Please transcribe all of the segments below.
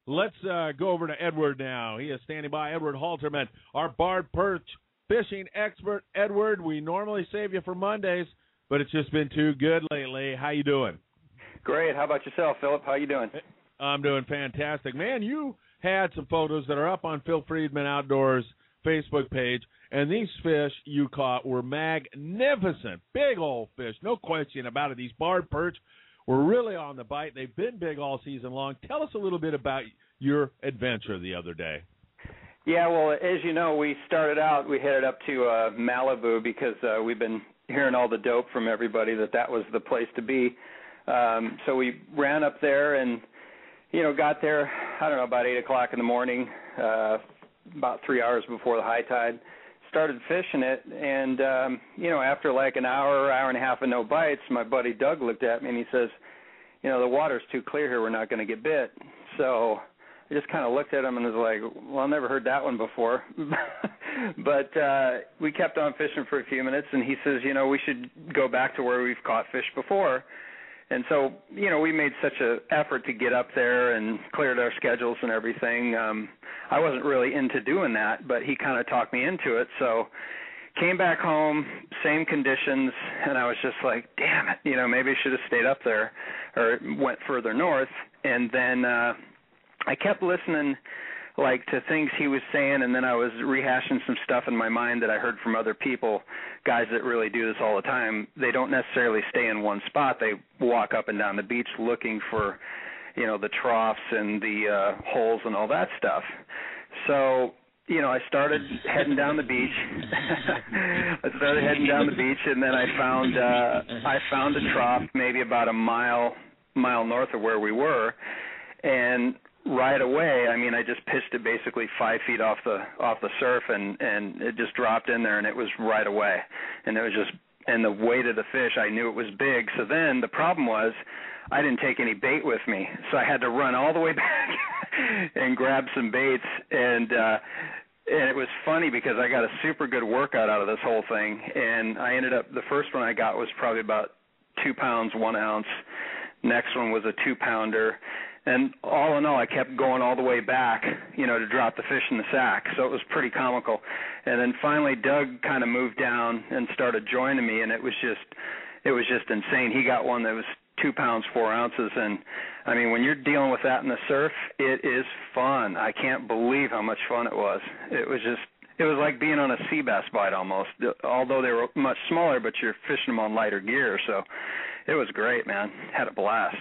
Let's go over to Edward now. He is standing by. Edward Halterman, our barred perch fishing expert. Edward, we normally save you for Mondays, but it's just been too good lately. How you doing? Great. How about yourself, Philip? How you doing? I'm doing fantastic. Man, you had some photos that are up on Philip Friedman Outdoors Facebook page, and these fish you caught were magnificent. Big old fish, no question about it. These barred perch were really on the bite. They've been big all season long. Tell us a little bit about your adventure the other day. Yeah, well, as you know, we started out, we headed up to Malibu because we've been hearing all the dope from everybody that was the place to be. So we ran up there and, got there, I don't know, about 8 o'clock in the morning, about 3 hours before the high tide. Started fishing it, and, after like an hour and a half of no bites, my buddy Doug looked at me and he says, the water's too clear here, we're not going to get bit. So I just kind of looked at him and was like, well, I never heard that one before. But we kept on fishing for a few minutes, and he says, we should go back to where we've caught fish before. And so, we made such an effort to get up there and cleared our schedules and everything. I wasn't really into doing that, but he kind of talked me into it. So came back home, same conditions, and I was just like, damn it, maybe I should have stayed up there or went further north. And then I kept listening to things he was saying, and then I was rehashing some stuff in my mind that I heard from other people, guys that really do this all the time. They don't necessarily stay in one spot. They walk up and down the beach looking for, the troughs and the holes and all that stuff. So, I started heading down the beach. And then I found a trough maybe about a mile north of where we were, and right away, I just pitched it basically 5 feet off the surf, and it just dropped in there, and it was right away. And it was just, and the weight of the fish, I knew it was big. So then the problem was I didn't take any bait with me, so I had to run all the way back and grab some baits. And it was funny because I got a super good workout out of this whole thing, and I ended up, the first one I got was probably about 2 pounds, 1 ounce. Next one was a 2-pounder. And all in all, I kept going all the way back, to drop the fish in the sack. So it was pretty comical. And then finally, Doug kind of moved down and started joining me, and it was just insane. He got one that was 2 pounds, 4 ounces. And, when you're dealing with that in the surf, it is fun. I can't believe how much fun it was. It was like being on a sea bass bite almost, although they were much smaller, but you're fishing them on lighter gear. So it was great, man. Had a blast.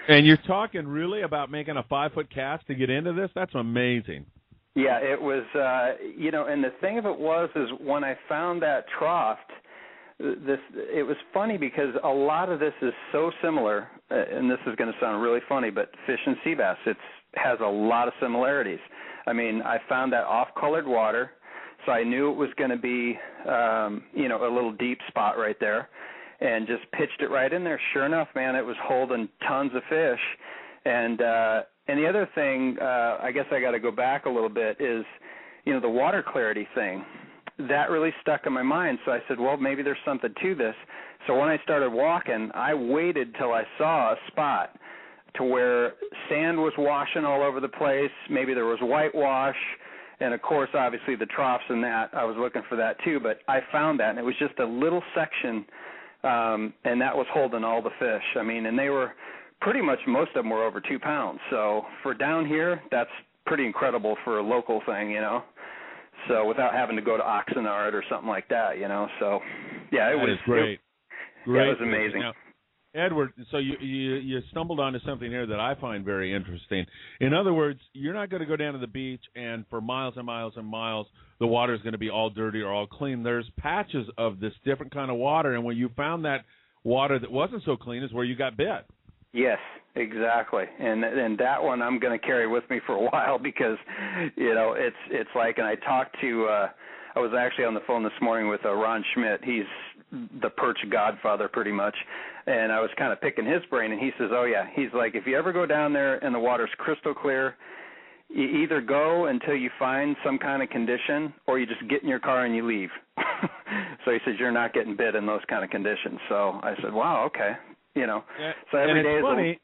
And you're talking really about making a 5-foot cast to get into this? That's amazing. Yeah, it was, and the thing of it was is when I found that trough, it was funny because a lot of this is so similar, and this is going to sound really funny, but fish and sea bass, it has a lot of similarities. I found that off-colored water, so I knew it was going to be, a little deep spot right there, and just pitched it right in there. Sure enough, man, it was holding tons of fish. And the other thing, I guess I got to go back a little bit, is, the water clarity thing. That really stuck in my mind. So I said, well, maybe there's something to this. So when I started walking, I waited till I saw a spot to where sand was washing all over the place. Maybe there was whitewash. And, of course, obviously the troughs and that, I was looking for that too. But I found that, and it was just a little section, and that was holding all the fish. And they were pretty much, most of them were over 2 pounds. So for down here, that's pretty incredible for a local thing, So without having to go to Oxnard or something like that, So, yeah, it was great. It was amazing. Now, Edward, so you stumbled onto something here that I find very interesting. In other words, you're not going to go down to the beach and for miles and miles and miles the water is going to be all dirty or all clean. There's patches of this different kind of water, and when you found that water that wasn't so clean is where you got bit. Yes, exactly. And that one I'm going to carry with me for a while because, it's like, and I talked to, I was actually on the phone this morning with Ron Schmidt. He's the perch godfather pretty much. And I was kind of picking his brain, and he says, oh, yeah, he's like, if you ever go down there and the water's crystal clear, you either go until you find some kind of condition or you just get in your car and you leave. So he says, you're not getting bit in those kind of conditions. So I said, wow, okay. Yeah, So every day is funny.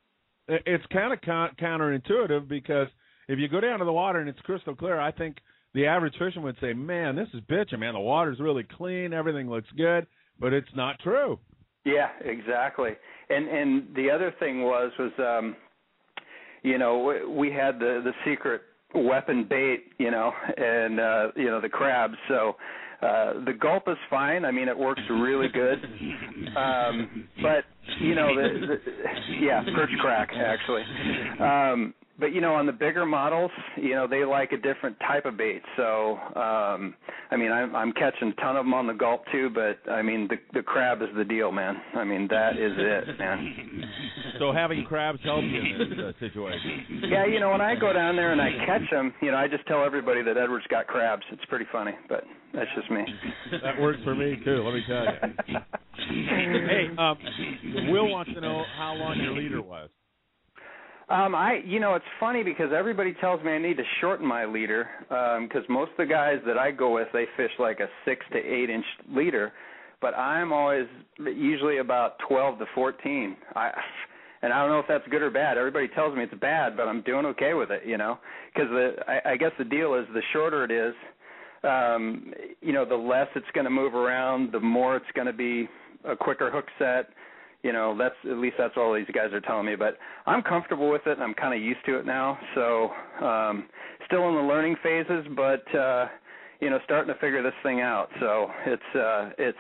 it's kind of counterintuitive, because if you go down to the water and it's crystal clear, I think the average fisherman would say, man, this is bitchin', man. The water's really clean. Everything looks good. But it's not true. Yeah, exactly. And the other thing was you know, we had the secret weapon bait, you know, and, you know, the crabs. So the gulp is fine. I mean, it works really good. But, you know, perch crack, actually. But, you know, on the bigger models, you know, they like a different type of bait. So, I mean, I'm catching a ton of them on the gulp too, but, I mean, the crab is the deal, man. I mean, that is it, man. So having crabs helps you in this situation? Yeah, you know, when I go down there and I catch them, you know, I just tell everybody that Edward's got crabs. It's pretty funny, but that's just me. That works for me, too, let me tell you. Hey, Will wants to know how long your leader was. You know, it's funny because everybody tells me I need to shorten my leader, because most of the guys that I go with, they fish like a 6 to 8 inch leader, but I'm always usually about 12 to 14. And I don't know if that's good or bad. Everybody tells me it's bad, but I'm doing okay with it, you know, because I guess the deal is the shorter it is, you know, the less it's going to move around, the more it's going to be a quicker hook set. You know, at least that's all these guys are telling me. But I'm comfortable with it, and I'm kind of used to it now. So still in the learning phases, but, you know, starting to figure this thing out. So it's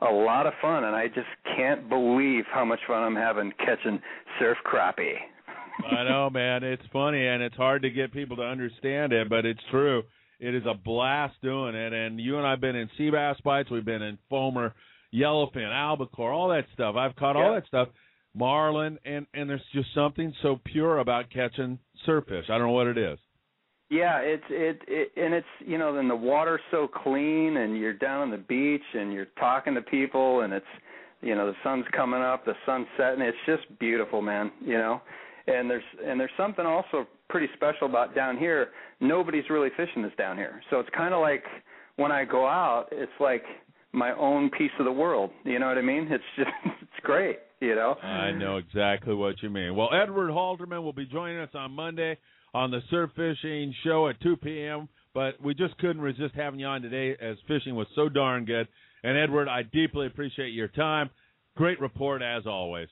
a lot of fun, and I just can't believe how much fun I'm having catching surf crappie. I know, man. It's funny, and it's hard to get people to understand it, but it's true. It is a blast doing it. And you and I have been in sea bass bites. We've been in foamer, yellowfin, albacore, all that stuff. I've caught all that stuff, marlin, and there's just something so pure about catching surffish. I don't know what it is. Yeah, it's you know, then the water's so clean, and you're down on the beach, and you're talking to people, and it's, you know, the sun's coming up, the sun's setting. It's just beautiful, man. You know, and there's something also pretty special about down here. Nobody's really fishing this down here, so it's kind of like when I go out, it's like my own piece of the world. You know what I mean? It's just, it's great, you know? I know exactly what you mean. Well, Edward Halterman will be joining us on Monday on the Surf Fishing Show at 2 p.m., but we just couldn't resist having you on today as fishing was so darn good. And, Edward, I deeply appreciate your time. Great report, as always.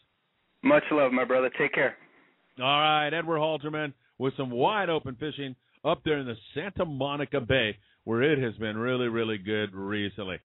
Much love, my brother. Take care. All right, Edward Halterman with some wide-open fishing up there in the Santa Monica Bay, where it has been really, really good recently.